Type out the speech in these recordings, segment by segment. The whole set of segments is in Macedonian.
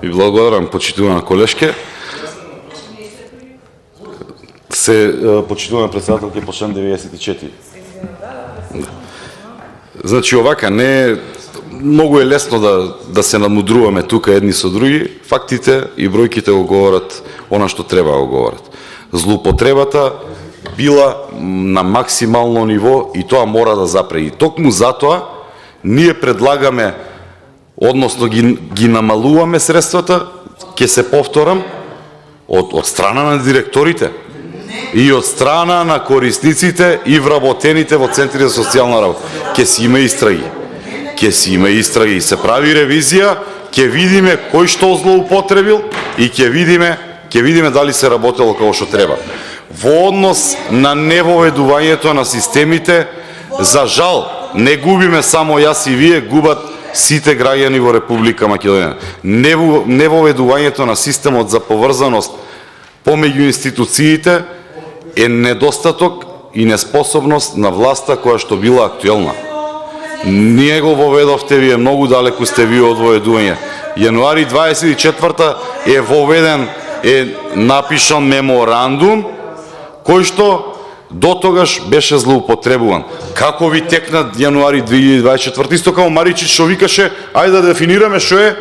И благодарам, почитувана колешке. Се почитувана председателке по член 94. Значи овака не е многу е лесно да се намудруваме тука едни со други. Фактите и бројките го говорат она што треба го говорат. Злоупотребата била на максимално ниво и тоа мора да запре. И токму затоа ние предлагаме, односно ги намалуваме средствата, ќе се повторам, од страна на директорите и од страна на корисниците и вработените во центри за социјална работа. Ќе си има истраги. Ќе си има истраги и се прави ревизија, ќе видиме кој што злоупотребил и ќе видиме дали се работело како што треба. Во однос на невоведувањето на системите, за жал, не губиме само јас и вие, губат сите граѓани во Република Македонија. Невоведувањето на системот за поврзаност помеѓу институциите е недостаток и неспособност на власта која што била актуелна. Ние го воведовте, вие многу далеку сте вие од воведување. Јануари 24 е воведен, напишан меморандум кој што до тогаш беше злоупотребуван. Како ви текна јануари 2024? Исто како Маричич што викаше, ајде да дефинираме што е,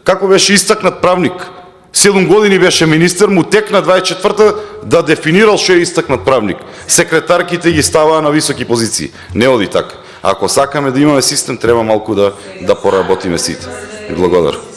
како беше истакнат правник. 7 години беше министер, му текна 24-та да дефинирал што е истакнат правник. Секретарките ги ставаа на високи позиции. Не оди така. Ако сакаме да имаме систем, треба малку да поработиме сите. И благодарам.